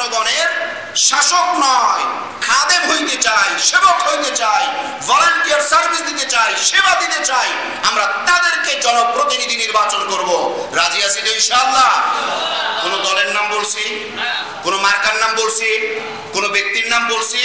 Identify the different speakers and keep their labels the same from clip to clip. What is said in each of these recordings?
Speaker 1: জনগণের শাসক নয়, খাদেম হইতে চাই, সেবক হইতে চাই, ভলান্টিয়ার সার্ভিস দিতে চাই, সেবা দিতে চাই, আমরা তাদেরকে জনপ্রতিনিধি নির্বাচন করব। রাজি আছি তো ইনশাআল্লাহ? কোন দলের নাম বলছি? কোন মার্কার নাম বলছি? কোন ব্যক্তির নাম বলছি?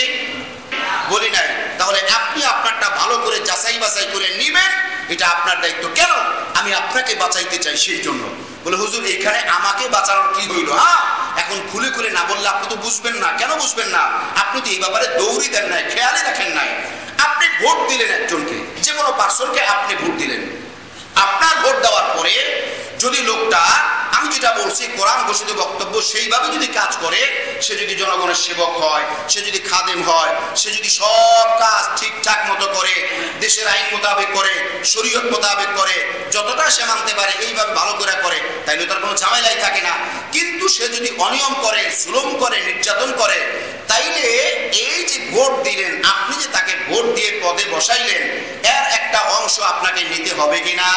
Speaker 1: বলি নাই। তাহলে আপনি আপনারটা ভালো করে যাচাই বাছাই করে নিবেন, এটা আপনার দায়িত্ব। কেন? আমি আপনাকে বাঁচাইতে চাই, সেই জন্য। বলে হুজুর এইখানে আমাকে বাঁচানোর কি হইল? হ্যাঁ, এখন খুলে খুলে না বললে আপনি তো বুঝবেন না। কেন বুঝবেন না? আপনি তো এই ব্যাপারে দৌড়ই দেন নাই, খেয়ালই রাখেন নাই। আপনি ভোট দিলেন একজনকে, যে কোনো পার্সনকে আপনি ভোট দিলেন। আপনার ভোট দেওয়ার পরে যদি লোকটা, আমি যেটা বলছি কোরআন ঘোষিত বক্তব্য, সেইভাবে যদি কাজ করে, সে যদি জনগণের সেবক হয়, সে যদি খাদেম হয়, সে যদি সব কাজ ঠিকঠাক মতো করে, দেশের আইন মোতাবেক করে, শরীয়ত মোতাবেক করে, যতটা সে মানতে পারে এইভাবে ভালো করে করে, তাইলে তার কোনো ঝামেলাই থাকে না। কিন্তু সে যদি অনিয়ম করে, জুলুম করে, নির্যাতন করে, তাইলে এই যে ভোট দিলেন, আপনি যে তাকে ভোট দিয়ে পদে বসাইলেন, এর একটা অংশ আপনাকে নিতে হবে কিনা?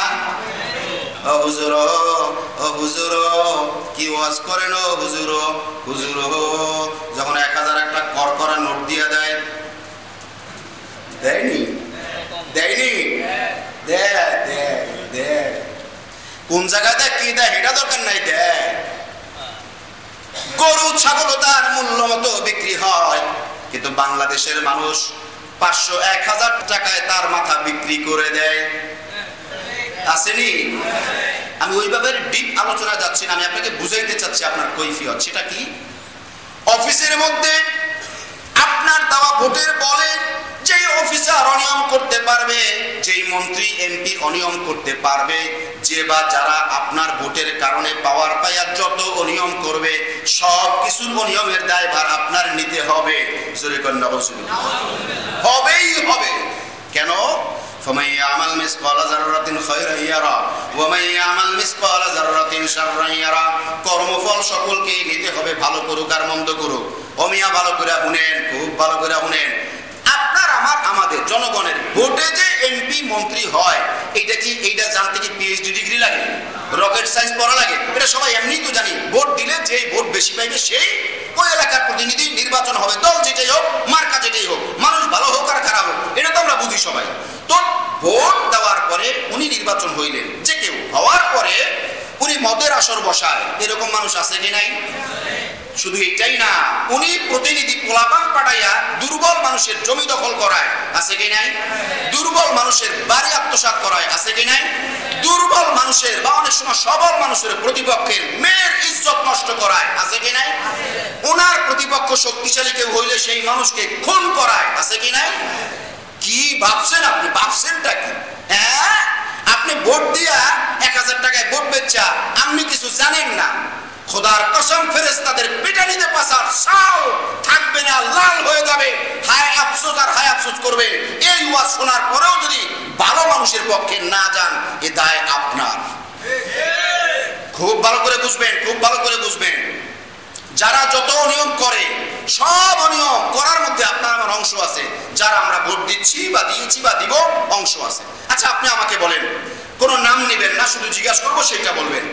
Speaker 1: হুজুর, হুজুর কি ওয়াজ করেন? হুজুর, হুজুর যখন 1000 একটা করকরা নোট দিয়ে দেয়, দেয়নি? দেয়নি? দেয়। কোন জায়গায় দেয়, কি দেয়, এটা দরকার নাই, দেয়। গরু ছাগল তার মূল্য মতো বিক্রি হয়, কিন্তু বাংলাদেশের মানুষ 500-1000 টাকায় তার মাথা বিক্রি করে দেয়। আসেনি? আমি ওই ব্যাপারে ডিপ আলোচনা যাচ্ছি না, আমি আপনাকে বুঝাইতে চাচ্ছি আপনার কৈফিয়ত। সেটা কি? অফিসের মধ্যে আপনার দেওয়া ভোটের বলে যেই অফিসার অনিয়ম করতে পারবে, যেই মন্ত্রী এমপি অনিয়ম করতে পারবে, যে বা যারা আপনার ভোটের কারণে পাওয়ার পাইয়া যত অনিয়ম করবে, সব কিছুর অনিয়মের দায়ভার আপনার নিতে হবে। হবেই হবে। কেন? فمن يعمل مثقال ذرة خيرا يره ومن يعمل مثقال ذرة شرا يره। কর্মফল সকলকেই নিতে হবে, ভালো করুক আর মন্দ করুক। ওমিয়া ভালো করে শুনেন, খুব ভালো করে শুনেন। আপনার আমার আমাদের জনগণের ভোটে যে এমপি মন্ত্রী হয়, এইটা জানতে কি পিএইচডি ডিগ্রি লাগে? রকেট সায়েন্স পড়া লাগে? এটা সবাই এমনিই তো জানি। ভোট দিলে যে ভোট বেশি পাইবে সেই ওই এলাকার প্রতিনিধি নির্বাচন হবে, দল যেটাই হোক, মার্কা যেটাই হোক, মানুষ ভালো হোক আর খারাপ হোক, এটা তো আমরা বুঝি সবাই। তো ভোট দেওয়ার পরে উনি নির্বাচন হইলেন, যে কেউ হওয়ার পরে উনি মদের আসর বসায়, এরকম মানুষ আছে কি নাই? শুধু এইটাই না, উনি প্রতিনিধি পোলাপান পাঠাইয়া দুর্বল মানুষের জমি দখল করায়, আছে কি নাই? দুর্বল মানুষের বাড়ি আত্মসাৎ করায়, আছে কি নাই? দুর্বল মানুষের বা অনেক সময় সবল মানুষের প্রতিপক্ষের মেয়ের ইজ্জত নষ্ট করায়, আছে কি নাই? ওনার প্রতিপক্ষ শক্তিশালী কেউ হইলে সেই মানুষকে খুন করায়, আছে কি নাই? কি ভাবছেন আপনি? ভাবছেনটা কি? হ্যাঁ, আপনি ভোট দিয়া 1000 টাকায় ভোট বেচা আপনি কিছু জানেন না। খোদার কসম, ফেরেশতাদের পিটানিতে পাছার সাল থাকবে না, লাল হয়ে যাবে। হায় আফসোস আর হায় আফসোস করবেন। এই ওয়াজ শোনার পরেও যদি ভালো মানুষের পক্ষে না যান, এ দায় আপনার। খুব ভালো করে বুঝবেন, খুব ভালো করে বুঝবেন। যারা যত নিয়ম করে, সব নিয়ম করার মধ্যে আপনার আমার অংশ আছে। যারা আমরা ভোট দিচ্ছি বা দিয়েছি বা দিব, অংশ আছে। আচ্ছা, আপনি আমাকে বলেন, কোনো নাম নেবেন না, শুধু জিজ্ঞাসা করবো, সেটা বলবেন।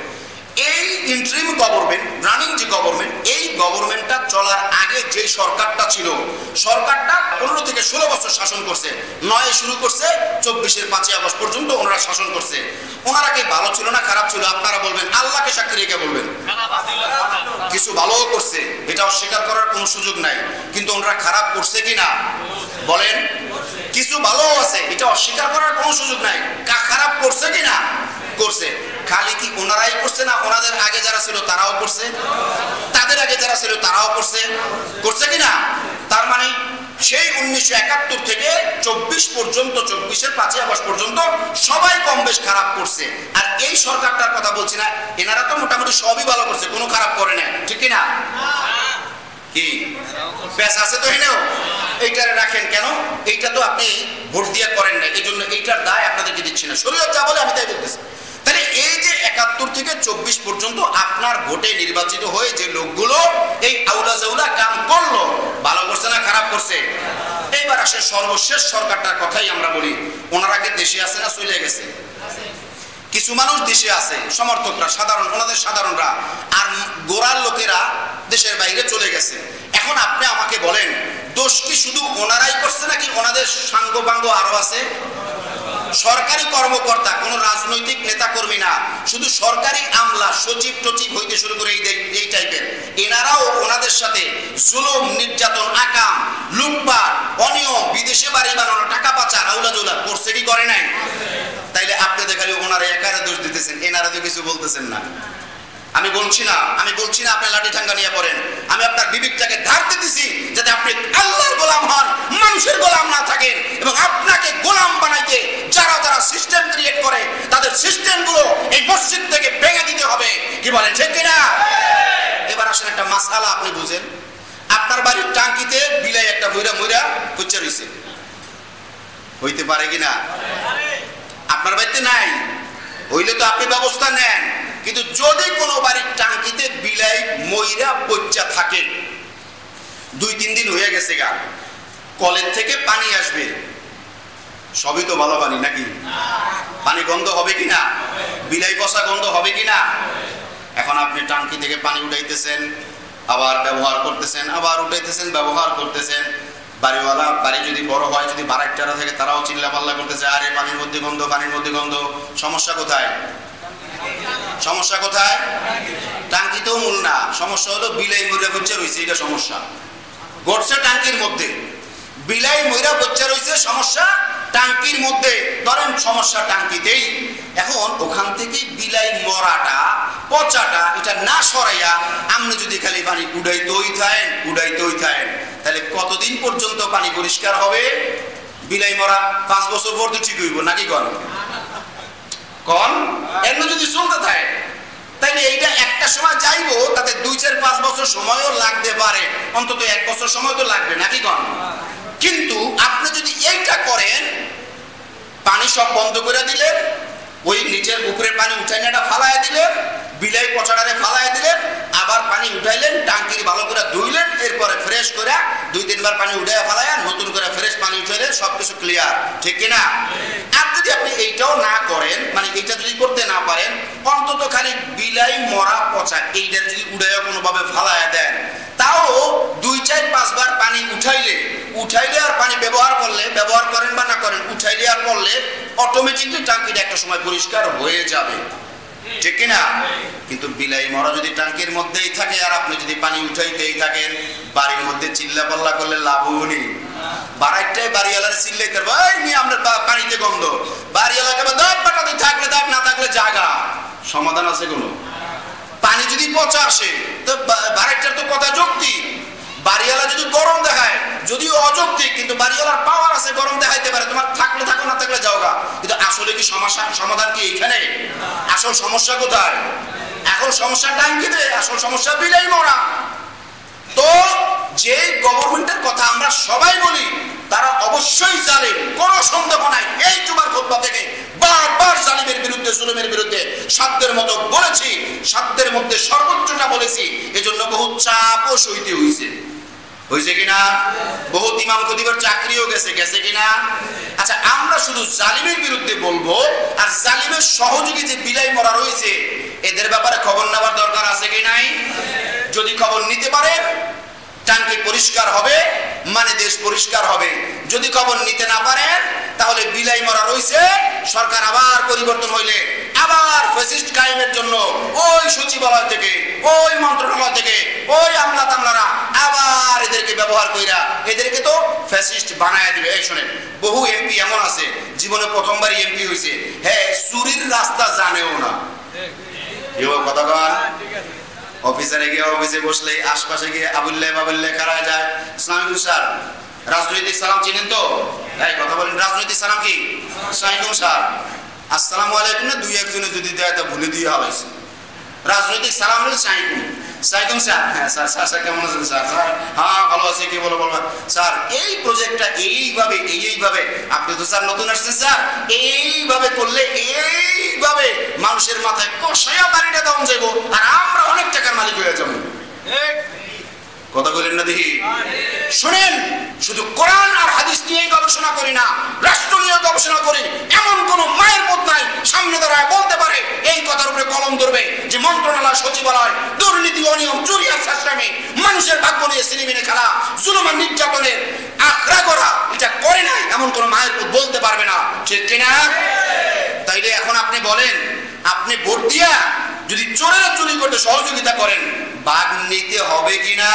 Speaker 1: এই ইন্টারিম গভর্নমেন্ট, রানিং যে গভর্নমেন্ট, এই গভর্নমেন্টটা চলার আগে যে সরকারটা ছিল, সরকারটা 15 থেকে 16 বছর শাসন করছে। 9 শুরু করছে, 24-এর 5ই আগস্ট পর্যন্ত ওনারা শাসন করছে। ওনারা কি ভালো ছিল না খারাপ ছিল? আপনারা বলবেন, আল্লাহকে সাক্ষী রেখে বলবেন। কিছু ভালোও করছে, এটা অস্বীকার করার কোনো সুযোগ নাই। কিন্তু ওনারা খারাপ করছে কিনা বলেন? কিছু ভালোও আছে, এটা অস্বীকার করার কোনো সুযোগ নাই। খারাপ করছে কিনা? করছে। খালি কি ওনারাই করছে না, ওনাদের আগে যারা ছিল তারাও করছে, তাদের আগে যারা ছিল তারাও করছে? করছে কিনা? তার মানে সেই 1971 থেকে 24 পর্যন্ত, 24-এর 5ই আগস্ট পর্যন্ত সবাই কম বেশ খারাপ করছে। আর এই সরকারটার কথা বলছি না, এনারা তো মোটামুটি সবই ভালো করছে, কোনো খারাপ করে না, ঠিক কিনা? কি বেশ আছে তো? এনেও এইটারে রাখেন কেন? এইটা তো আপনি ভোট দিয়ে করেন না, এই জন্য এইটার দায় আপনাদেরকে দিচ্ছি না। শরীয়ত যা বলে আমি তাই বলতেছি। তাহলে এই যে 71 থেকে 24 পর্যন্ত আপনার ভোটে নির্বাচিত হয়ে যে লোকগুলো এই আউলা জাউলা কাম করলো, ভালো করছে না খারাপ করছে? এইবার আসে সর্বশেষ সরকারটার কথাই আমরা বলি। ওনারা কি দেশে আছে না চলে গেছে? কিছু মানুষ দেশে আছে, সমর্থকরা, সাধারণ, ওনাদের সাধারণরা। আর গোড়ার লোকেরা দেশের বাইরে চলে গেছে। এখন আপনি আমাকে বলেন, দোষ কি শুধু ওনারাই করছে নাকি ওনাদের সাঙ্গপাঙ্গ আরো আছে? সরকারি কর্মকর্তা, কোন রাজনৈতিক নেতা কর্মী না, শুধু সরকারি আমলা, সচিব টচিব হইতে শুরু করে এই টাইপের, এনারাও ওনাদের সাথে জুলুম, নির্যাতন, আকাম, লুটপাট, অনিয়ম, বিদেশে বাড়ি বানানো, টাকা পাচার, আউলাজুলা করছে কি করে নাই? তাইলে আপনি দেখালে ওনারা একারে দোষ দিতেছেন, এনারা তো কিছু বলতেছেন না। আমি বলছি না আপনি লাঠি ঠাঙ্গা নিয়ে পড়েন, আমি আপনার বিবেকটাকে ধার দিতেছি যাতে আপনি আল্লাহর গোলাম হন, মানুষের গোলাম না থাকেন, এবং আপনাকে গোলাম বানাইতে যারা যারা সিস্টেম ক্রিয়েট করে তাদের সিস্টেমগুলো এই মসজিদ থেকে ভেঙে দিতে হবে। কি বলেন, ঠিক কিনা? এবার আসলে একটা মাসআলা আপনি বুঝেন। আপনার বাড়ির টাঙ্কিতে বিলাই একটা মইরা হচ্ছে রইছে, হইতে পারে কিনা? আপনার বাড়িতে নাই, হইলে তো আপনি ব্যবস্থা নেন। কিন্তু যদি কোনো বাড়ির টাঙ্কিতে বিলাই মইরা পচ্চা থাকে, 2-3 দিন হয়ে গেছে গা, কলের থেকে পানি আসবে, সবই তো ভালো পানি নাকি? পানি গন্ধ হবে কিনা? বিলাই পচা গন্ধ হবে কিনা? এখন আপনি টাঙ্কি থেকে পানি উঠাইতেছেন, আবার ব্যবহার করতেছেন, আবার উঠাইতেছেন, ব্যবহার করতেছেন। বাড়িওয়ালা, বাড়ি যদি বড় হয়, যদি ভাড়াটিয়ারা থাকে, তারাও চিল্লা পাল্লা করতেছে, আরে পানির মধ্যে গন্ধ, পানির মধ্যে গন্ধ। সমস্যা কোথায়? সমস্যা কোথায়? টাঙ্কিতেও মূল না, সমস্যা হলো বিলাই মইরা বচ্চা রয়েছে, এটা সমস্যা ঘটছে টাঙ্কির মধ্যে। বিলাই মইরা বচ্চা রয়েছে, সমস্যা টাঙ্কির মধ্যে। ধরেন সমস্যা টাঙ্কিতেই। এখন ওখান থেকে বিলাই মরাটা, পচাটা, এটা না সরাইয়া আপনি যদি খালি পানি উড়াইতেই থাকেন, তাহলে কতদিন পর্যন্ত পানি পরিষ্কার হবে? বিলাই মরা 5 বছর পর তো ঠিক হইব নাকি? এমনি যদি চলতে থাকে তাইলে এইটা একটা সময় যাইবো, তাতে 2-4-5 বছর সময়ও লাগতে পারে, অন্তত 1 বছর সময় তো লাগবে নাকি? কিন্তু আপনি যদি এইটা করেন, পানি সব বন্ধ করে দিলেন, ওই নিচের উপরের পানি উঠাইনাটা ফালাইয়া দিলেন, বিলাই পচাড়ারে ফালাইয়া দিলেন, আবার পানি উঠাইলেন, টাঙ্কির ভালো করে ধুইলেন, এরপরে ফ্রেশ করে 2-3 বার পানি উঠাইয়া ফালাইয়া নতুন করে ফ্রেশ পানি উঠাইলেন, সবকিছু ক্লিয়ার, ঠিক কিনা? আর যদি আপনি এইটাও না করেন, মানে এইটা যদি করতে না পারেন, অন্তত খালি বিলাই মরা পচা এইটা যদি উঠাইয়া কোনোভাবে ফালাইয়া দেন, তাও 2-4-5 বার পানি উঠাইলে আর পানি ব্যবহার করেন বা না করেন, উঠাইলে আর করলে অটোমেটিকলি টাঙ্কিটা একটা সময় পরিষ্কার হয়ে যাবে, ঠিক কিনা? কিন্তু বিলাই মরা যদি টাঙ্কির মধ্যেই থাকে আর আপনি যদি পানি উঠাইতেই থাকেন, বাড়ির মধ্যে চিল্লা পাল্লা করলে লাভও নেই। বাড়াইটাই বাড়িওয়ালার চিল্লাইতে পারবো, এই নিয়ে আমরা পানিতে গন্ধ, বাড়িওয়ালাকে দাঁত পাটাতে থাকলে দাঁত, না থাকলে জাগা। সমাধান আছে কোনো? পানি যদি পচা আসে তো বাড়িটার তো কথা যৌক্তিক। বাড়িওয়ালা যদি গরম দেখায়, যদিও অযৌক্তিক, কিন্তু বাড়িওয়ালার পাওয়ার আছে, গরম দেখাইতে পারে, তোমার থাকলে থাকো, না থাকলে যাওগা। কিন্তু আসলে কি সমাধান কি এইখানে? আসল সমস্যা কোথায়? এখন সমস্যা টাঙ্কিতে, আসল সমস্যা বিলাই মরা। তো যে গভর্নমেন্টের কথা আমরা সবাই বলি, তারা অবশ্যই জালিম, কোনো সন্দেহ নাই। এই জুমার খুতবা থেকে বারবার জালিমের বিরুদ্ধে, জুলুমের বিরুদ্ধে সাধ্যের মতো বলেছি, সাধ্যের মধ্যে সর্বোচ্চটা বলেছি। এজন্য বহু চাপও সইতে হয়েছে কিনা? বহুত ইমাম খতিবের চাকরিও গেছে কিনা? আচ্ছা, আমরা শুধু জালিমের বিরুদ্ধে বলবো, আর জালিমের সহযোগী যে বিলাই মরা রয়েছে, এদের ব্যাপারে খবর নেওয়ার দরকার আছে কি নাই? যদি খবর নিতে পারে, টাঙ্কি পরিষ্কার হবে, মানে দেশ পরিষ্কার হবে। যদি খবর নিতে না পারেন, তাহলে বিলাই মরা রয়েছে, সরকার আবার পরিবর্তন হইলে আবার ফ্যাসিস্ট কায়েমের জন্য ওই সচিবালয় থেকে, ওই মন্ত্রণালয় থেকে, ওই আমলা তামলারা আবার এদেরকে ব্যবহার কইরা এদেরকে তো ফ্যাসিস্ট বানায় দিবে। এই শোনেন, বহু এমপি এমন আছে জীবনে প্রথমবারই এমপি হয়েছে, হ্যাঁ, চুরির রাস্তা জানেও না। কথা কন, অফিসারে গিয়ে অফিসে বসলে আশপাশে গিয়ে আবুল্লাহ কারা যায়, আসসালামু স্যার, রাজনৈতিক সালাম চিনেন তো? তাই কথা বলেন, রাজনৈতিক সালাম কি? আসসালামু স্যার, আসসালামু আলাইকুম না 2-1 যদি দেয় তা ভুলে দিয়ে হালাইছে। রাজনৈতিক সালাম হলো সাইকুম স্যার। হ্যাঁ স্যার, স্যার কেমন আছেন স্যার? হ্যাঁ ভালো আছে, কি বলো স্যার, এই প্রজেক্টটা এইভাবে, আপনি তো স্যার নতুন আসছেন স্যার, এইভাবে করলে এইভাবে মানুষের মাথায় কষায়া বাড়িটা দেওয়া যাবো, আর আমরা অনেক টাকার মালিক হয়ে যাবো। কথা বলেন না দেখি। শুনেন, শুধু কোরআন আর হাদিস নিয়েই গবেষণা করি না, রাষ্ট্র নিয়ে গবেষণা করি। এমন কোন মায়ের পদ নাই সামনে দাঁড়ায় বলতে পারে এই কথার উপরে কলম ধরবে যে মন্ত্রণালয়, সচিবালয়, দুর্নীতি, অনিয়ম, চুরি আর শাসনামি, মানুষের ভাগ্য নিয়ে সিনেমিনে খেলা, জুলুম আর নির্যাতনের আখড়া করা, এটা করে নাই এমন কোন মায়ের পদ বলতে পারবে না, ঠিক কিনা? তাইলে এখন আপনি বলেন, আপনি ভোট দিয়া যদি চোরেরা চুরি করতে সহযোগিতা করেন, বাঘ নিতে হবে কিনা?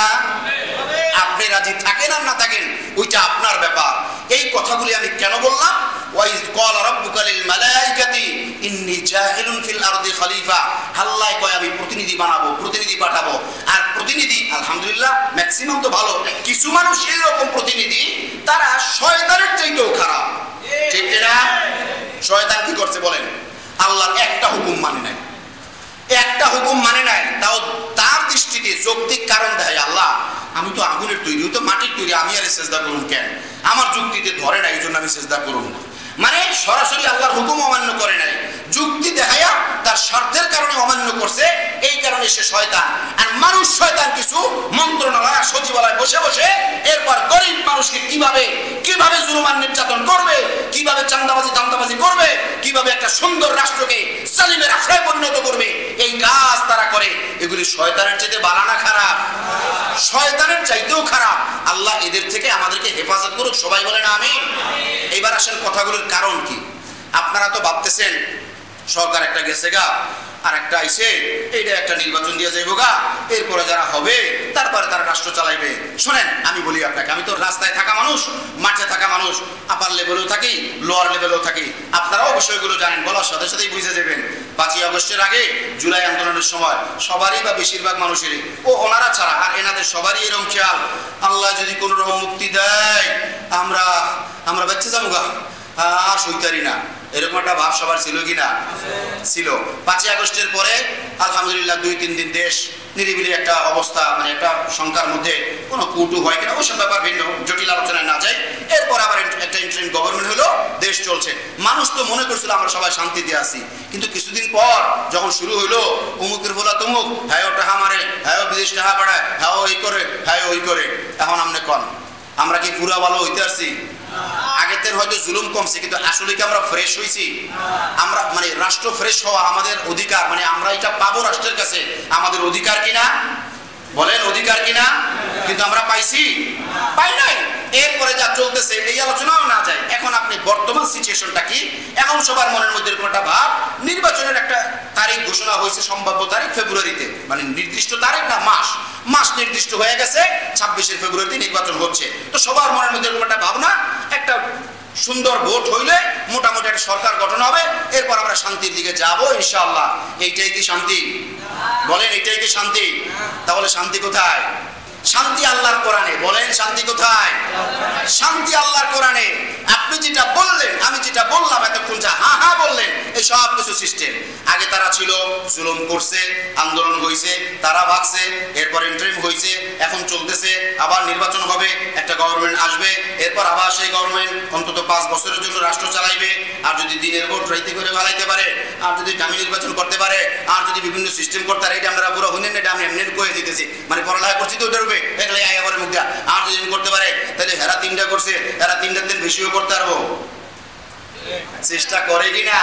Speaker 1: আপনি রাজি থাকেন আর না থাকেন ওইটা আপনার ব্যাপার। এই কথাগুলি আমি কেন বললাম? ওয়াইজ ক্বালা রাব্বুকা লিল মালাইকাতি ইন্নী জাইলুন ফিল আরদি খলিফা। আল্লাহ কয় আমি প্রতিনিধি বানাবো, প্রতিনিধি পাঠাবো। আর প্রতিনিধি আলহামদুলিল্লাহ ম্যাক্সিমাম তো ভালো, কিছু মানুষ এই রকম প্রতিনিধি তারা শয়তানের চাইতেও খারাপ, ঠিক না? শয়তান কি করছে বলেন? আল্লাহর একটা হুকুম মানে নাই, একটা হুকুম মানে নাই, তাও তার দৃষ্টিতে যৌক্তিক কারণ দেয়। আল্লাহ আমি তো আগুনের তৈরি, তো মাটির তৈরি, আমি আর সেজদা করুন কেন? আমার যুক্তিতে ধরে না, এই জন্য আমি সেজদা করুন না। মানে সরাসরি আল্লাহর হুকুম অমান্য করে নাই, যুক্তি দেখায়া তার স্বার্থের কারণে অমান্য করছে, এই কারণে সে শয়তান। আর মানুষ শয়তান কিছু মন্ত্রণালয়, সচিবালয় বসে বসে এরপর গরিব মানুষকে কিভাবে জুলুম আর নির্যাতন করবে, কিভাবে চাঁদাবাজি দামদাবাজি করবে, কিভাবে একটা সুন্দর রাষ্ট্রকে জালিমের আশ্রয় পরিণত করবে, এই কাজ তারা করে। এগুলি শয়তানের চাইতে ভালো না খারাপ? শয়তানের চাইতেও খারাপ। আল্লাহ এদের থেকে আমাদেরকে হেফাজত করুক, সবাই বলেন আমিন। এইবার আসেন কথাগুলোর কারণ কি। আপনারা তো ভাবতেছেন সরকার একটা গেছে গা, আর একটা আইছে, এইটা একটা নির্বাচন দিয়ে যাইব গা, এরপরে যারা হবে তারপরে তারা রাষ্ট্র চালাইবে। শোনেন, আমি বলি আপনাকে, আমি তো রাস্তায় থাকা মানুষ, মাঠে থাকা মানুষ, আপার লেভেলেও থাকি, লোয়ার লেভেলেও থাকি। আপনারাও বিষয়গুলো জানেন, বলার সাথে সাথেই বুঝে যাবেন। 5ই আগস্টের আগে, জুলাই আন্দোলনের সময় সবারই বা বেশিরভাগ মানুষেরই, ওনারা ছাড়া আর এনাদের সবারই এরকম খেয়াল, আল্লাহ যদি কোন রকম মুক্তি দেয় আমরা বেঁচে যাবো গা, আর সইতারি না, এরকম একটা ভাব সবার ছিল কিনা? ছিল। 5ই আগস্টের পরে আলহামদুলিল্লাহ 2-3 দিন দেশ নিরিবিলি একটা অবস্থা, মানে একটা সংখ্যার মধ্যে কোনো কুটু হয় কিনা ওসব ব্যাপার ভিন্ন, জটিল আলোচনায় না যায়। এরপর আবার একটা ইন্টারিম গভর্নমেন্ট হলো, দেশ চলছে। মানুষ তো মনে করছিল আমরা সবাই শান্তিতে আছি, কিন্তু কিছুদিন পর যখন শুরু হইলো অমুকের বলা তমুক, হ্যাঁ ও টাকা মারে, হ্যাঁ ও বিদেশ টাকা পাঠায়, হ্যাঁ এই করে, হ্যাঁ ওই করে। এখন আপনি কন, আমরা কি পুরা ভালো হইতে আসছি? আগের হয়তো জুলুম কমছে, কিন্তু আসলে কি আমরা ফ্রেশ হইছি? আমরা মানে রাষ্ট্র ফ্রেশ হওয়া আমাদের অধিকার, মানে আমরা এটা পাবো রাষ্ট্রের কাছে, আমাদের অধিকার কিনা বলেন? অধিকার কিনা? কিন্তু আমরা পাইছি? পাই নাই। এরপরে যা চলতেছে এই আলোচনাও না যায়। এখন আপনি বর্তমান সিচুয়েশনটা কি? এখন সবার মনের মধ্যে এরকম একটা ভাব, নির্বাচনের একটা তারিখ ঘোষণা হয়েছে, সম্ভাব্য তারিখ ফেব্রুয়ারিতে, মানে নির্দিষ্ট তারিখ না, মাস নির্দিষ্ট হয়ে গেছে, 26শে ফেব্রুয়ারিতে নির্বাচন হচ্ছে। তো সবার মনের মধ্যে এরকম একটা ভাবনা, একটা সুন্দর ভোট হইলে মোটামুটি একটা সরকার গঠন হবে, এরপর আমরা শান্তির দিকে যাব ইনশাআল্লাহ। এইটাই কি শান্তি? বলেন, এইটাই কি শান্তি? তাহলে শান্তি কোথায়? শান্তি আল্লাহর কোরআনে। বলেন, শান্তি কোথায়? শান্তি আল্লাহর কোরআনে। আপনি যেটা বললেন, আমি যেটা বললাম এতক্ষণ, যা হা হা বললেন, এই সব কিছু সিস্টেম। আগে তারা ছিল, জুলুম করছে, আন্দোলন হয়েছে, তারা ভাগছে, এরপর ইন্টারিম হয়েছে, এখন চলতেছে, আবার নির্বাচন হবে, একটা গভর্নমেন্ট আসবে, এরপর আবার সেই গভর্নমেন্ট অন্তত 5 বছরের জন্য রাষ্ট্র চালাইবে। আর যদি দিনের ভোট রাইতে করে বাড়াইতে পারে, আর যদি দামি নির্বাচন করতে পারে, আর যদি বিভিন্ন সিস্টেম করতে পারে, এটা আমরা পুরো হুনেন, এটা আমি এমনি কয়ে দিতেছি, মানে পড়ালেখা করছি তো ওটার উপরে এগুলো আয়াবারের মুখ দেয়া। আর যদি করতে পারে তাহলে হেরা 3টা করছে, হেরা 3টার দিন বেশিও করতে পারবো। চেষ্টা করে কিনা?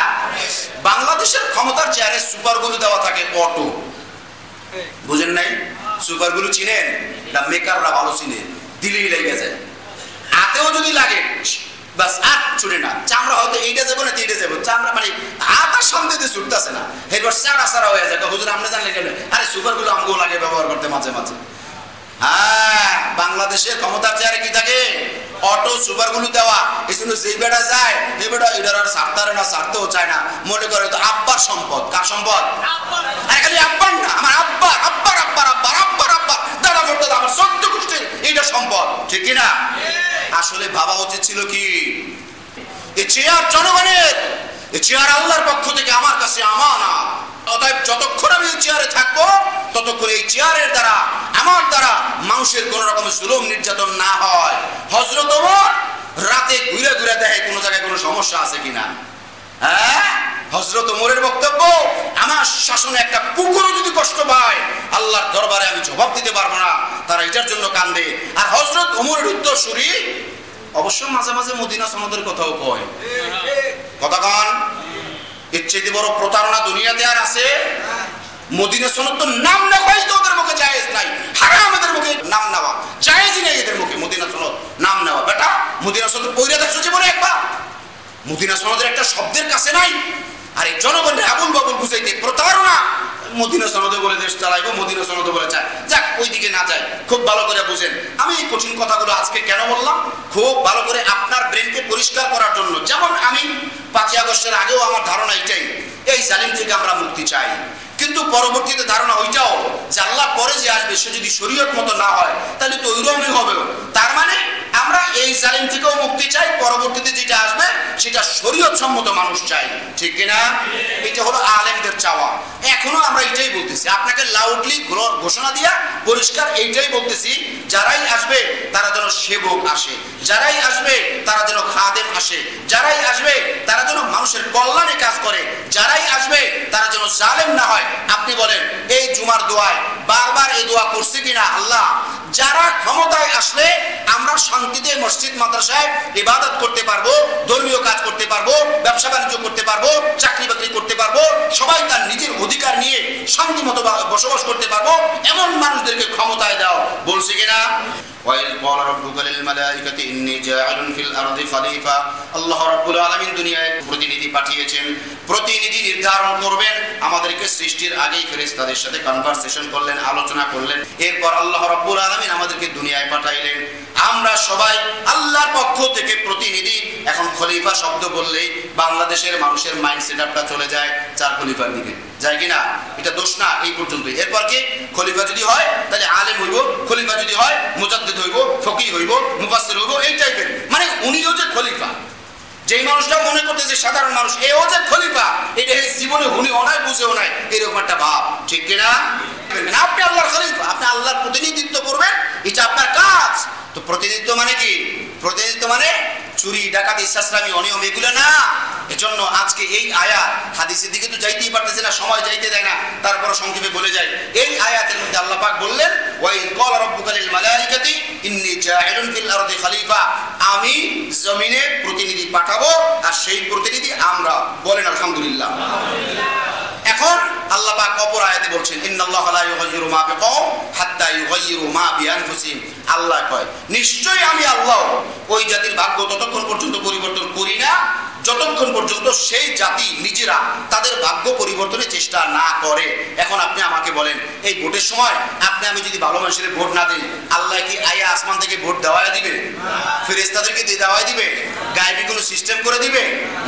Speaker 1: বাংলাদেশের ক্ষমতার চেয়ারে সুপারগুলো দেওয়া থাকে অটো, বুঝেন নাই? সুপারগুলো চিনেন? না, মেকাররা ভালো চিনে, দিলেই লেগে যায়। হাতেও যদি লাগে বাস আর ছুটে না, চামড়া হয়তো এইটা যাবো না এইটা যাবো, চামড়া মানে আতার সামনে দিয়ে ছুটতেছে না, এরপর চারা চারা হয়ে যায়। হুজুর আমরা জানলে কেন? আরে সুপারগুলো আমগো লাগে ব্যবহার করতে মাঝে মাঝে। হ্যাঁ, বাংলাদেশের ক্ষমতার চেয়ারে কি থাকে? অটো, সুপারগুলো দেওয়া। এই জন্য যেই বেটা যায়, এই বেটা এটার আর ছাড়তে না, ছাড়তেও চায় না, মনে করে তো আব্বার সম্পদ। কার সম্পদ? আরে খালি আব্বার না, আমার আব্বার আব্বার আব্বার আব্বার আব্বার আব্বার দাদা করতে আমার 14 গোষ্ঠীর এইটা সম্পদ, ঠিক কিনা? আসলে ভাবা উচিত ছিল কি, এই চেয়ার জনগণের, এই চেয়ার আল্লাহর পক্ষ থেকে আমার কাছে আমানত। অতএব যতক্ষণ আমি এই চেয়ারে থাকবো, ততক্ষণ এই চেয়ারের দ্বারা, আমার দ্বারা মানুষের কোন রকমের জুলুম নির্যাতন না হয়। হযরত ওমর রাতে ঘুরে ঘুরে দেখে কোন জায়গায় কোনো সমস্যা আছে কিনা। হ্যাঁ, হযরত ওমরের বক্তব্য, আমার শাসনে একটা কুকুরও যদি কষ্ট পায় আল্লাহর দরবারে আমি জবাব দিতে পারবো না, তারা এটার জন্য কান্দে। আর হযরত ওমরের উত্তরসূরি অবশ্য মাঝে মাঝে মদিনা সনদের কথাও কয়। কথা কান, এর চেয়ে বড় প্রতারণা দুনিয়াতে আর আছে? মদিনা সনদ তো নাম নেওয়াই তো ওদের মুখে জায়েজ নাই, হারাম এদের মুখে নাম নেওয়া, জায়েজই নাই এদের মুখে মদিনা সনদ নাম নেওয়া। বেটা মদিনা সনদ পড়ে দেখছো জীবনে একবার? মদিনা সনদের একটা শব্দের কাছে নাই। আর এই জনগণের আবুল বাবুল বুঝাইতে প্রতারণা, মদিনা সনদে বলে দেশ চালাইবো, মদিনা সনদে বলে চায়, যাক ওইদিকে না যায়। খুব ভালো করে বুঝেন আমি এই কঠিন কথাগুলো আজকে কেন বললাম, খুব ভালো করে আপনার ব্রেনকে পরিষ্কার করার জন্য। যেমন আমি 5ই আগস্টের আগেও আমার ধারণা এটাই, এই জালিম থেকে আমরা মুক্তি চাই, কিন্তু পরবর্তীতে ধারণা ওইটাও যে আল্লাহ পরে যে আসবে সে যদি শরীয়ত মতো না হয় তাহলে তো ওইরকমই হবে। তার মানে আমরা এই জালিম থেকেও মুক্তি চাই, পরবর্তীতে যেটা আসবে সেটা শরীয়ত সম্মত মানুষ চাই, ঠিক কিনা? এটা হলো আলেমদের চাওয়া। এখনো আমরা এটাই বলতেছি, আপনাকে লাউডলি ঘোষণা দিয়া পরিষ্কার এইটাই বলতেছি, যারাই আসবে তারা যেন সেবক আসে, যারাই আসবে তারা যেন খাদেম আসে, যারাই আসবে তারা যেন মানুষের কল্যাণে কাজ করে, যারাই আসবে তারা যেন জালেম না হয়। আপনি বলেন এই জুমার দোয়ায় বারবার এই দোয়া করছি কিনা? আল্লাহ যারা ক্ষমতায় আসলে আমরা শান্তিতে মসজিদ মাদ্রাসায় ইবাদত করতে পারবো, ধর্মীয় কাজ করতে পারবো, ব্যবসা বাণিজ্য করতে পারবো, চাকরি বাকরি করতে পারবো, সবাই তার নিজের অধিকার নিয়ে শান্তি মতো বসবাস করতে পারবো, এমন মানুষদেরকে ক্ষমতায় দাও, বলছে কিনা? وَإِذْ قَالَ رَبُّكَ لِلْمَلَائِكَةِ إِنِّي جَاعِلٌ فِي الْأَرْضِ خَلِيفَةً। আল্লাহ রাব্বুল আলামিন দুনিয়ায় প্রতিনিধি পাঠিয়েছেন, প্রতিনিধি নির্ধারণ করবেন। আমাদেরকে সৃষ্টির আগেই ফেরেশতাদের সাথে কনভারসেশন করলেন, আলোচনা করলেন, এরপর আল্লাহ রাব্বুল আলামিন আমাদেরকে দুনিয়ায় পাঠাইলেন। আমরা সবাই আল্লাহর পক্ষ থেকে প্রতিনিধি। এখন খলিফা শব্দ বললেই বাংলাদেশের মানুষের মাইন্ড সেটআপটা চলে যায় 4 খলিফার দিকে, যায় কিনা? এটা দোষ না, এই পর্যন্তই। এরপর কি খলিফা যদি হয় তাহলে আলেম হইব, খলিফা যদি হয় মুজাদ্দিদ হইব, ফকিহ হইব, মুফাসসির হইব, এই টাইপের। মানে উনিও যে খলিফা, যেই মানুষটা মনে করতেছে সাধারণ মানুষ এও যে খলিফা, এটা জীবনে উনিও নাই, বুঝেও নাই, এরকম একটা ভাব, ঠিক কিনা? আপনি আল্লাহর খলিফা, আপনি আল্লাহর প্রতিনিধিত্ব করবেন, এটা আপনার কাজ। তো প্রতিনিধিত্ব মানে কি? প্রতিনিধিত্ব মানে চুরি, ডাকাতি, ইসলামি, অনিয়ম এগুলো না। এজন্য আজকে এই আয়াত, হাদিসের দিকে তো যাইতেই পারতেছে না, সময় যাইতে দেয় না, তারপর সংক্ষেপে বলে যায়। এই আয়াতের মধ্যে আল্লাহ পাক বললেন ওয়াইদ ক্বালা রাব্বুকা লিল মালাইকাতি ইন্নী জাইলুন ফিল আরদি খলিফা, আমি জমিনে প্রতিনিধি পাঠাবো, আর সেই প্রতিনিধি আমরা। বলেন আলহামদুলিল্লাহ। এখন আল্লাহ পাক অপর আয়াতে বলছেন ইন্নাল্লাহা লা ইউগাইয়িরু মা বিকওম হাত্তা ইউগাইয়িরু মা বিআনফুসিহিম। আল্লাহ কয় নিশ্চয়ই আমি আল্লাহ ওই জাতির ভাগ্য ততক্ষণ পর্যন্ত পরিবর্তন করি না যতক্ষণ পর্যন্ত সেই জাতি নিজেরা তাদের ভাগ্য পরিবর্তনের চেষ্টা না করে। এখন আপনি আমাকে বলেন, এই ভোটের সময় আপনি আমি যদি ভালো মানুষের ভোট না দিই, আল্লাহ কি আয়া আসমান থেকে ভোট দেওয়াই দিবে? ফেরেশতাদেরকে দিয়ে দেওয়াই দিবে? গায়েবী কোনো সিস্টেম করে দিবে?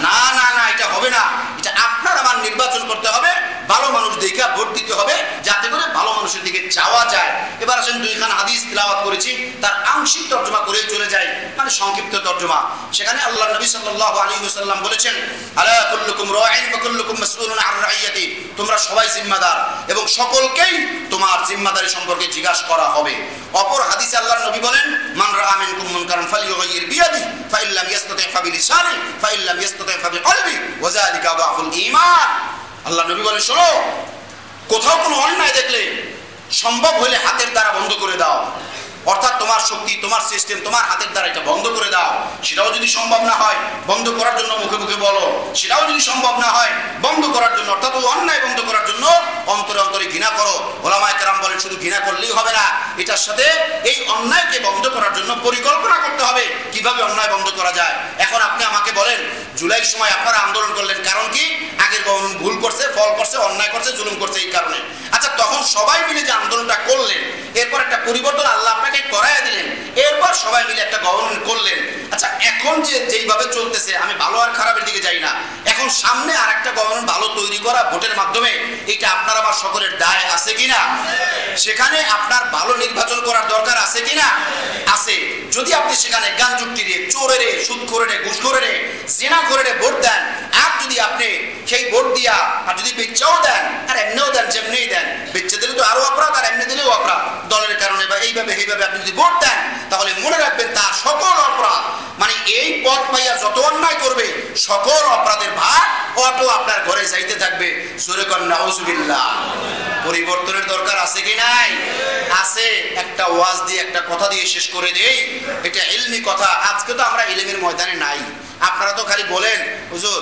Speaker 1: না না না, এটা হবে না। এটা আপনার আমার নির্বাচন করতে হবে, ভালো মানুষ দেখে ভোট দিতে হবে, যাতে করে ভালো মানুষের দিকে যাওয়া যায়। এবার আসেন 2খান হাদিস তিলাওয়াত করেছি, তার আংশিক তর্জমা করে চলে যায়, মানে সংক্ষিপ্ত তর্জমা। সেখানে আল্লাহ নবী সাল্লাল্লাহু আলাইহি ওয়াসাল্লাম বলেছেন আলা কুল্লুকুম রাঈন ওয়া কুল্লুকুম মাসউলুন আন রাইয়াতি, তোমরা সবাই জিম্মাদার এবং সকলকেই তোমার জিম্মাদারি সম্পর্কে জিজ্ঞাসা করা হবে। অপর হাদিসে আল্লাহ নবী বলেন মান রাআ মিনকুম মুনকারান ফালইউগাইয়ির বিয়াদি ফাইল্লাম ইয়াসতাতি ফাবিলিসানি ফাইল্লাম ইয়াসতাতি ফাবিকলবি ওয়া যালিকা দাফুল ঈমান। আল্লাহ নবী বলেন শোনো, কোথাও কোনো অন্যায় দেখলে সম্ভব হলে হাতের দ্বারা বন্ধ করে দাও, অর্থাৎ তোমার শক্তি, তোমার সিস্টেম, তোমার হাতের দ্বারা এটা বন্ধ করে দাও। সেটাও যদি সম্ভব না হয় বন্ধ করার জন্য মুখে মুখে বলো, সেটাও যদি সম্ভব না হয় বন্ধ করার জন্য, অর্থাৎ ওই অন্যায় বন্ধ করার জন্য অন্তরে অন্তরে ঘৃণা করো। ওলামায়ে কেরাম বলেন শুধু ঘৃণা করলেই হবে না, এটার সাথে এই অন্যায়কে বন্ধ করার জন্য পরিকল্পনা করতে হবে কিভাবে অন্যায় বন্ধ করা যায়। এখন আপনি আমাকে বলেন জুলাই সময় আপনারা আন্দোলন করলেন, কারণ কি? আগের গভর্নমেন্ট ভুল করছে, ফল করছে, অন্যায় করছে, জুলুম করছে, এই কারণে। আচ্ছা তখন সবাই মিলে যে আন্দোলনটা করলেন, এরপর একটা পরিবর্তন আল্লাহ আপনাকে করায় দিলেন, এরপর সবাই মিলে একটা গভর্নমেন্ট করলেন। আচ্ছা এখন যে যেইভাবে চলতেছে, আমি ভালো আর খারাপের দিকে যাই না, এখন সামনে আর একটা গভর্নমেন্ট ভালো তৈরি করা ভোটের মাধ্যমে, এটা আপনার আমার সকলের দায় আছে কিনা? সেখানে আপনার ভালো নির্বাচন করার দরকার আছে কিনা? আছে। যদি আপনি সেখানে গাঞ্জুট্টি রে, চোরে রে, সুদখোরে রে, ঘুষখোরে রে, জিনা করে রে ভোট দেন, আর যদি আপনি সেই ভোট দিয়া আর যদি বেচ্চাও দেন আর এমনিও দেন, যেমনিই দেন, বেচ্চা দিলে তো আরো অপরাধ, আর এমনি দিলেও অপরাধ, দলের কারণে বা এইভাবে এইভাবে আপনি যদি ভোট দেন, তাহলে মনে রাখবেন তার সকল অপরাধ, মানে এই পথ পাইয়া যত অন্যায় করবে সকল অপরাধের ভাগ অটো আপনার ঘরে পরে যাইতে থাকবে। জোরে কর নাউজুবিল্লাহ। পরিবর্তনের দরকার আছে কি নাই? আছে। একটা ওয়াজ দিয়ে একটা কথা দিয়ে শেষ করে দেই, এটা ইলমি কথা। আজকে তো আমরা ইলমের ময়দানে নাই। আপনারা তো খালি বলেন হুজুর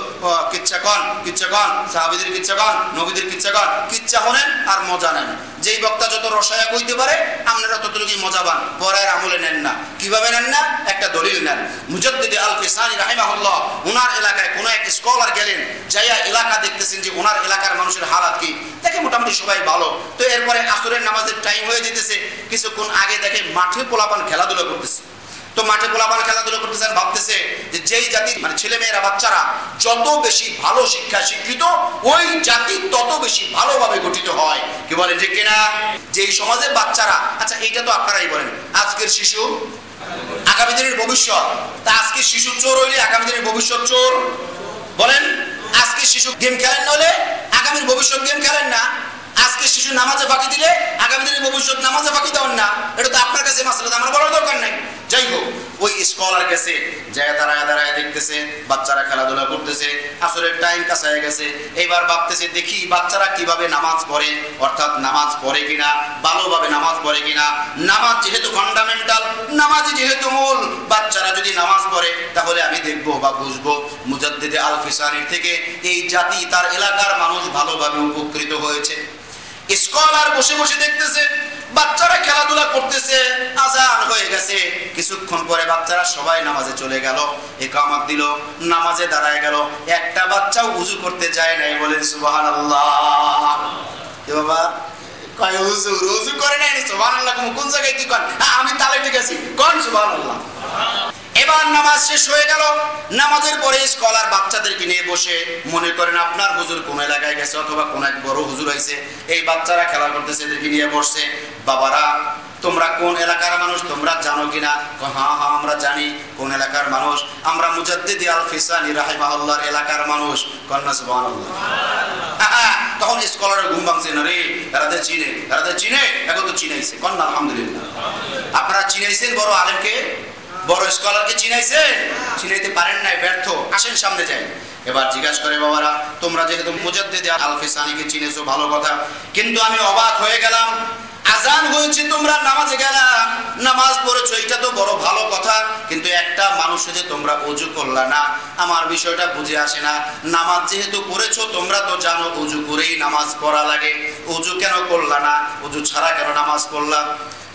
Speaker 1: কিচ্ছা কন, কিচ্ছা কন, সাহাবীদের কিচ্ছা কন, নবীদের কিচ্ছা কন, কিচ্ছা শোনেন আর মজা নেন। যেই বক্তা যত রসায়া কইতে পারে আপনারা ততটুকুই মজা পান, পরের আমলে নেন না। কিভাবে নেন না? একটা দলিল নেন। মুজাদ্দিদ আল ফিসানি রাহিমাহুল্লাহ ওনার এলাকায় কোন এক স্কলার গেলেন, যাইয়া এলাকা দেখতেছেন যে ওনার এলাকার মানুষের হালাত কি। দেখে মোটামুটি সবাই ভালো। তো এরপরে আসরের নামাজের টাইম হয়ে যেতেছে, কিছুক্ষণ আগে দেখে মাঠে পোলাপান খেলাধুলা করতেছে। তো মাঠে পোলাপান খেলাধুলা করতেছেন, ভাবতেছে যে যেই জাতি মানে ছেলে মেয়েরা বাচ্চারা যত বেশি ভালো শিক্ষা শিক্ষিত, ওই জাতি তত বেশি ভালোভাবে গঠিত হয়। কি বলেন ঠিক কিনা? যেই সমাজের বাচ্চারা, আচ্ছা এইটা তো আপনারাই বলেন, আজকের শিশু আগামী দিনের ভবিষ্যৎ। তা আজকে শিশু চোর হইলে আগামী দিনের ভবিষ্যৎ চোর। বলেন, আজকে শিশু গেম খেলেন না হলে আগামীর ভবিষ্যৎ গেম খেলেন না। আজকে শিশু নামাজে ফাঁকি দিলে আগামী দিনের ভবিষ্যৎ নামাজে ফাঁকি দেওয়ান না। এটা তো আপনার কাছে মাসলা, আমার বলার দরকার নাই। যাই হোক, ওই স্কলার গেছে, যায় দাঁড়ায় দাঁড়ায় দেখতেছে বাচ্চারা খেলাধুলা করতেছে, আসরের টাইম কাছে হয়ে গেছে। এইবার ভাবতেছে দেখি বাচ্চারা কিভাবে নামাজ পড়ে, অর্থাৎ নামাজ পড়ে কিনা, ভালোভাবে নামাজ পড়ে কিনা। নামাজ যেহেতু ফান্ডামেন্টাল, নামাজ যেহেতু মূল, বাচ্চারা যদি নামাজ পড়ে তাহলে আমি দেখবো বা বুঝবো মুজাদ্দিদ আল ফিসানির থেকে এই জাতি তার এলাকার মানুষ ভালোভাবে উপকৃত হয়েছে। স্কলার বসে বসে দেখতেছে বাচ্চারা খেলাধুলা করতেছে, আজান হয়ে গেছে। কিছুক্ষণ পরে বাচ্চারা সবাই নামাজে চলে গেল, ইকামত দিল, নামাজে দাঁড়ায় গেল। একটা বাচ্চাও ওযু করতে যায় নাই। বলেন সুবহানাল্লাহ। কি বাবা কয় হুজুর ওযু করে নাই? সুবহানাল্লাহ কোন জায়গায় কি কোন? আমি তালে ঠিক আছি, কোন সুবহানাল্লাহ। এবার নামাজ শেষ হয়ে গেল। নামাজের পরে স্কলার বাচ্চাদেরকে নিয়ে বসে, মনে করেন আপনার হুজুর কোন এলাকায় গেছে অথবা কোন এক বড় হুজুর হইছে, এই বাচ্চারা খেলা করতেছে, এদেরকে নিয়ে বসছে। বাবারা তোমরা কোন এলাকার মানুষ তোমরা জানো কিনা? হ্যাঁ হ্যাঁ আমরা জানি। কোন এলাকার মানুষ? আমরা মুজাদ্দিদ আল ফিসানি রাহিমাহুল্লাহর এলাকার মানুষ। কন্যা সুবহানাল্লাহ। তখন স্কলারের ঘুম ভাঙছে না রে, এরাদের চিনে, এরাদের চিনে, এখন তো চিনাইছে। কন্যা আলহামদুলিল্লাহ। আপনারা চিনাইছেন বড় আলেমকে, বড় স্কলারকে চিনাইছেন? চিনাইতে পারেন নাই, ব্যর্থ। আসেন সামনে যাই। এবার জিজ্ঞাসা করে বাবারা তোমরা যেহেতু মুজাদ্দিদ আল ফিসানিকে চিনেছো ভালো কথা, কিন্তু আমি অবাক হয়ে গেলাম, আজান হয়েছে তোমরা নামাজে গেলা, নামাজ পড়েছো, এটা তো বড় ভালো কথা, কিন্তু একটা মানুষে যে তোমরা ওযু করলা না, আমার বিষয়টা বুঝে আসে না। নামাজ যেহেতু পড়েছো তোমরা তো জানো ওযু করেই নামাজ পড়া লাগে, ওযু কেন করলা না? ওযু ছাড়া কেন নামাজ পড়লা?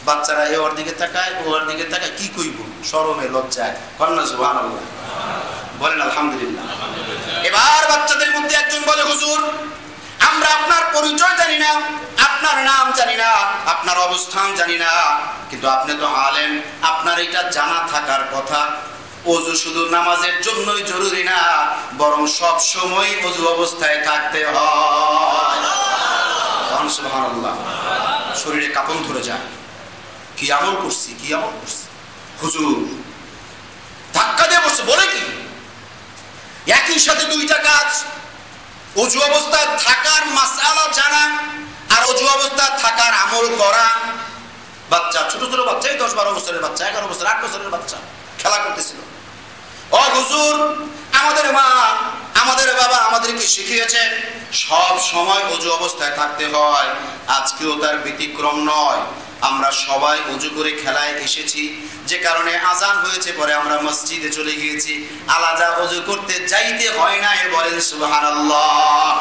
Speaker 1: বাচ্চারা এ ওর দিকে তাকায়, ওর দিকে তাকায়, কি কইব শরমে লজ্জায়। কন্যা সুবহানাল্লাহ। বলেন আলহামদুলিল্লাহ। এবার বাচ্চাদের মধ্যে একজন বলে হুজুর আমরা আপনার পরিচয় জানি না, আপনার নাম জানি না, আপনার অবস্থান জানি না, কিন্তু আপনি তো আলেম, আপনার এটা জানা থাকার কথা। ওযু শুধু নামাজের জন্যই জরুরি না, বরং সব সময় ওযু অবস্থায় থাকতে হয়। সুবহানাল্লাহ। শরীরে কাঁপন ধরে যায়, কি আমল করছি, কি আমল করছি। হুজুর ধাক্কা দিয়ে বসে বলে কি একই সাথে দুইটা কাজ, ওযু অবস্থায় থাকার মাসআলা জানা আর ওযু অবস্থায় থাকার আমল করা। বাচ্চা, ছোট ছোট বাচ্চা, 10-12 বছরের বাচ্চা, 11 বছর, 8 বছরের বাচ্চা খেলা করতেছিল। ও হুজুর আমাদের মা আমাদের বাবা আমাদেরকে শিখিয়েছে সব সময় ওযু অবস্থায় থাকতে হয়, আজকেও তার ব্যতিক্রম নয়। আমরা সবাই ওযু করে খেলায় এসেছি, যে কারণে আজান হয়েছে পরে আমরা মসজিদে চলে গিয়েছি, আলাদা ওযু করতে যাইতে হয় না। বলেন সুবহানাল্লাহ।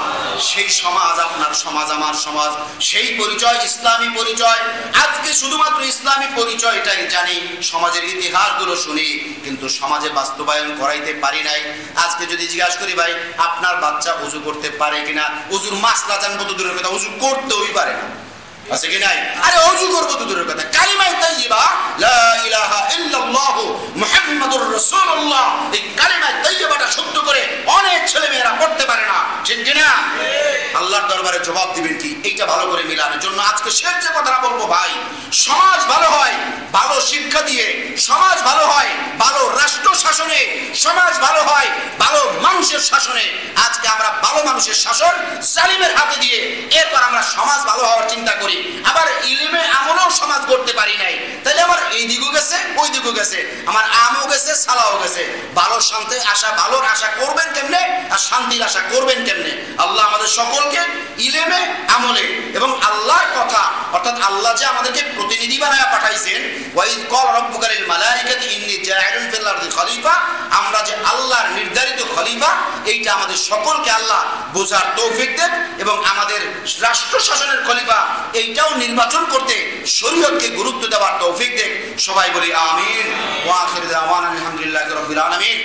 Speaker 1: সেই সমাজ আপনার সমাজ, আমার সমাজ, সেই পরিচয় ইসলামী পরিচয়। আজকে শুধুমাত্র ইসলামী পরিচয়টাই জানি, সমাজের ইতিহাসগুলো শুনি, কিন্তু সমাজে বাস্তবায়ন করাইতে পারি নাই। আজকে যদি জিজ্ঞাসা করি ভাই আপনার বাচ্চা ওযু করতে পারে কিনা, ওযুর মাসলা জানবো তো দূরের কথা, ওযু করতেই পারে না, আছে কি নাই? আরে ওযু করব তো দূরের কথা, কালিমা তাইয়্যিবা লা ইলাহা ইল্লাল্লাহ মুহাম্মাদুর রাসূলুল্লাহ, এই কালিমা তাইয়্যিবাটা শুদ্ধ করে অনেক ছেলে মেয়েরা পড়তে পারে না, ঠিক কি না? আল্লাহর দরবারে জবাব দিবেন কি? এইটা ভালো করে মিলানোর জন্য আজকে শেষ যে কথাটা বলবো ভাই, সমাজ ভালো হয় ভালো শিক্ষা দিয়ে, সমাজ ভালো হয় ভালো রাষ্ট্র শাসনে, সমাজ ভালো হয় ভালো মানুষের শাসনে। আজকে আমরা ভালো মানুষের শাসন জালিমের হাতে দিয়ে এরপর আমরা সমাজ ভালো হওয়ার চিন্তা করি, আবার ইলমে আমলেও সমাজ করতে পারি নাই। তাহলে আমার এই দিকও গেছে ওই দিকও গেছে, আমার আমও গেছে গেছে, সালাও গেছে। ভালোর শান্তি আশা, ভালোর আশা করবেন কেমনে আর শান্তির আশা করবেন কেমনে? আল্লাহ আমাদের সকলকে ইলমে, আমলে এবং আল্লাহর কথা, অর্থাৎ আল্লাহ যে আমাদেরকে প্রতিনিধি বানায়া পাঠাইছেন, ওয়াইদ ক্বালা রাব্বুকা লিল মালাইকাতি ইন্নী জাইলুন ফিল আরদি খলিফা, আমরা যে আল্লাহর নির্ধারিত খলিফা, এইটা আমাদের সকলকে আল্লাহ বোঝার তৌফিক দেন এবং আমাদের রাষ্ট্র শাসনের খলিফা এইটাও নির্বাচন করতে শরীয়তকে গুরুত্ব দেওয়ার তৌফিক দেন। সবাই বলি আমিন। ওয়া আখির দাওয়ানা আলহামদুলিল্লাহি রাব্বিল আলামিন।